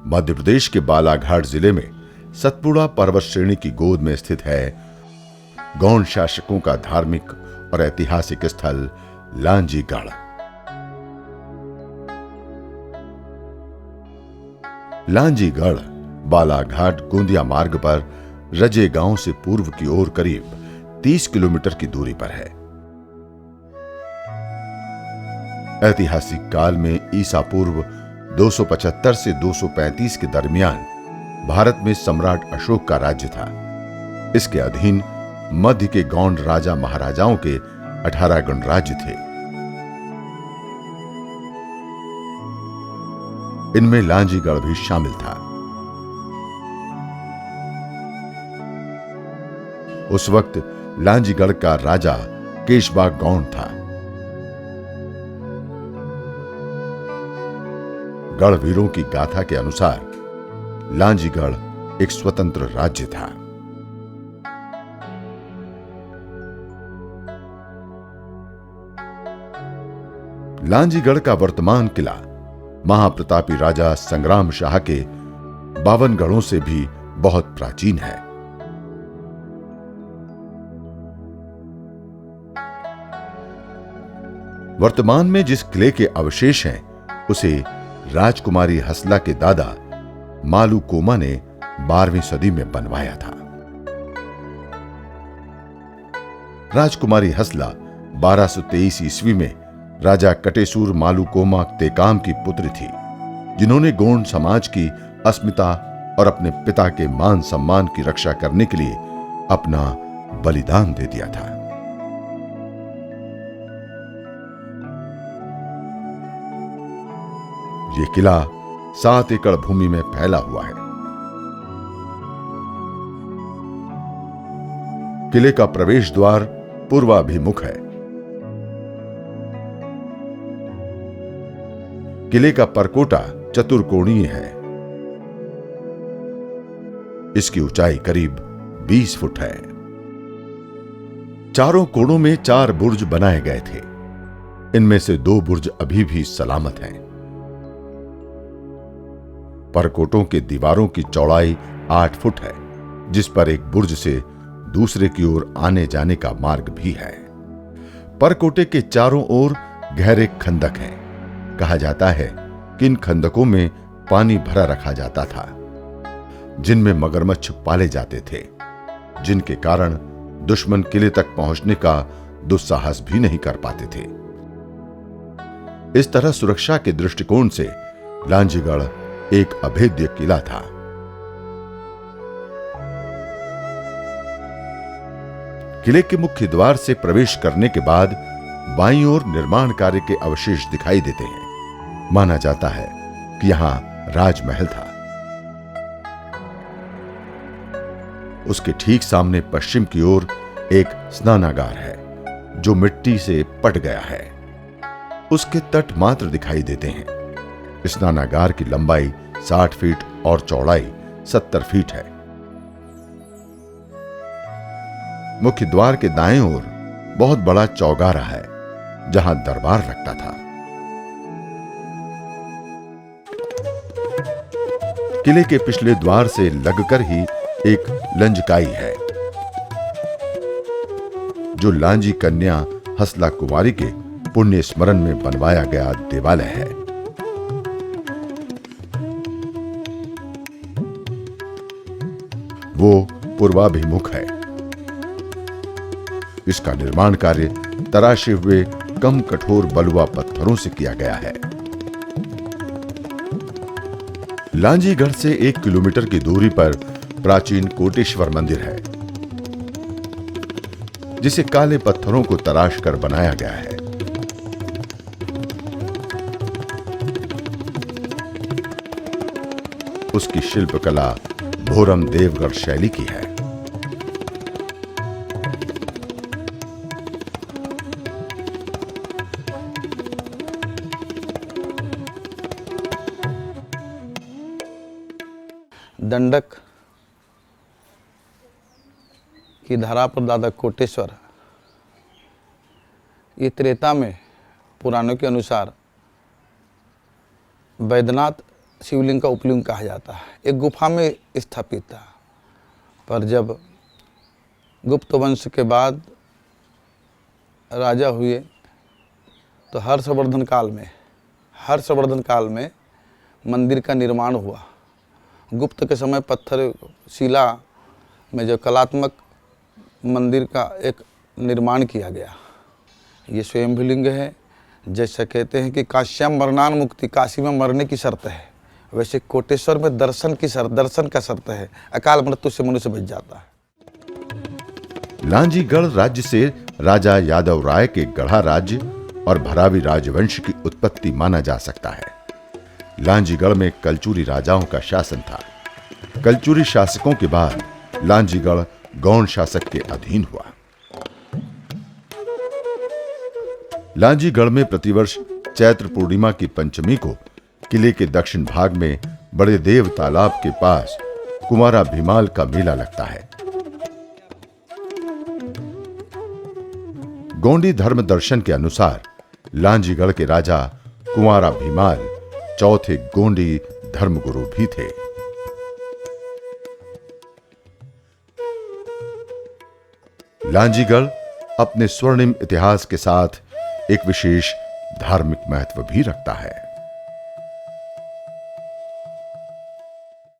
मध्य प्रदेश के बालाघाट जिले में सतपुड़ा पर्वत श्रेणी की गोद में स्थित है गौंड शासकों का धार्मिक और ऐतिहासिक स्थल लांजीगढ़। लांजीगढ़ बालाघाट गोंदिया मार्ग पर रजे गांव से पूर्व की ओर करीब 30 किलोमीटर की दूरी पर है। ऐतिहासिक काल में ईसा पूर्व 275 से 235 के दरमियान भारत में सम्राट अशोक का राज्य था। इसके अधीन मध्य के गौंड राजा महाराजाओं के 18 गणराज्य थे। इनमें लांजीगढ़ भी शामिल था। उस वक्त लांजीगढ़ का राजा केशबाग गौंड था। गढ़वीरों की गाथा के अनुसार लांजीगढ़ एक स्वतंत्र राज्य था। लांजीगढ़ का वर्तमान किला महाप्रतापी राजा संग्राम शाह के 52 गढ़ों से भी बहुत प्राचीन है। वर्तमान में जिस किले के अवशेष हैं उसे राजकुमारी हसला के दादा मालू कोमा ने 12वीं सदी में बनवाया था। राजकुमारी हसला 1223 ईस्वी में राजा कटेसूर मालू कोमा तेकाम की पुत्री थी, जिन्होंने गोंड समाज की अस्मिता और अपने पिता के मान सम्मान की रक्षा करने के लिए अपना बलिदान दे दिया था। यह किला 7 एकड़ भूमि में फैला हुआ है। किले का प्रवेश द्वार पूर्वाभिमुख है। किले का परकोटा चतुर्कोणीय है। इसकी ऊंचाई करीब 20 फुट है। चारों कोणों में 4 बुर्ज बनाए गए थे। इनमें से 2 बुर्ज अभी भी सलामत हैं। परकोटों के दीवारों की चौड़ाई 8 फुट है, जिस पर एक बुर्ज से दूसरे की ओर आने जाने का मार्ग भी है। परकोटे के चारों ओर गहरे खंदक हैं। कहा जाता है कि इन खंदकों में पानी भरा रखा जाता था, जिनमें मगरमच्छ पाले जाते थे, जिनके कारण दुश्मन किले तक पहुंचने का दुस्साहस भी नहीं कर पाते थे। इस तरह सुरक्षा के दृष्टिकोण से लांजीगढ़ एक अभेद्य किला था। किले के मुख्य द्वार से प्रवेश करने के बाद बाईं ओर निर्माण कार्य के अवशेष दिखाई देते हैं। माना जाता है कि यहां राजमहल था। उसके ठीक सामने पश्चिम की ओर एक स्नानागार है, जो मिट्टी से पट गया है। उसके तट मात्र दिखाई देते हैं। स्नानागार की लंबाई 60 फीट और चौड़ाई 70 फीट है। मुख्य द्वार के दाएं ओर बहुत बड़ा चौगारा है, जहां दरबार लगता था। किले के पिछले द्वार से लगकर ही एक लंजकाई है, जो लांजी कन्या हसला कुमारी के पुण्य स्मरण में बनवाया गया देवालय है। वो पूर्वाभिमुख है। इसका निर्माण कार्य तराशे हुए कम कठोर बलुआ पत्थरों से किया गया है। लांजीगढ़ से 1 किलोमीटर की दूरी पर प्राचीन कोटेश्वर मंदिर है, जिसे काले पत्थरों को तराश कर बनाया गया है। उसकी शिल्पकला भोरम देवगढ़ शैली की है। दंडक की धरा पर दादा कोटेश्वर, ये त्रेता में पुराणों के अनुसार वैद्यनाथ शिवलिंग का उपलिंग कहा जाता है। एक गुफा में स्थापित था, पर जब गुप्त वंश के बाद राजा हुए तो हर्षवर्धन काल में मंदिर का निर्माण हुआ। गुप्त के समय पत्थर शिला में जो कलात्मक मंदिर का एक निर्माण किया गया, ये स्वयंभुलिंग है। जैसे कहते हैं कि काश्याम मरणान मुक्ति, काशी में मरने की शर्त है, वैसे कोटेश्वर में दर्शन का शर्त है। अकाल मृत्यु से मनुष्य बच जाता है। लांजीगढ़ राज्य से राजा यादव राय के गढ़ा राज्य और भरावी राजवंश की उत्पत्ति माना जा सकता है। लांजीगढ़ में कलचुरी राजाओं का शासन था। कलचुरी शासकों के बाद लांजीगढ़ गौड़ शासक के अधीन हुआ। लांजीगढ़ में प्रतिवर्ष चैत्र पूर्णिमा की पंचमी को किले के दक्षिण भाग में बड़े देव तालाब के पास कुमारा भीमाल का मेला लगता है। गोंडी धर्म दर्शन के अनुसार लांजीगढ़ के राजा कुंवारा भीमाल चौथे गोंडी धर्मगुरु भी थे। लांजीगढ़ अपने स्वर्णिम इतिहास के साथ एक विशेष धार्मिक महत्व भी रखता है।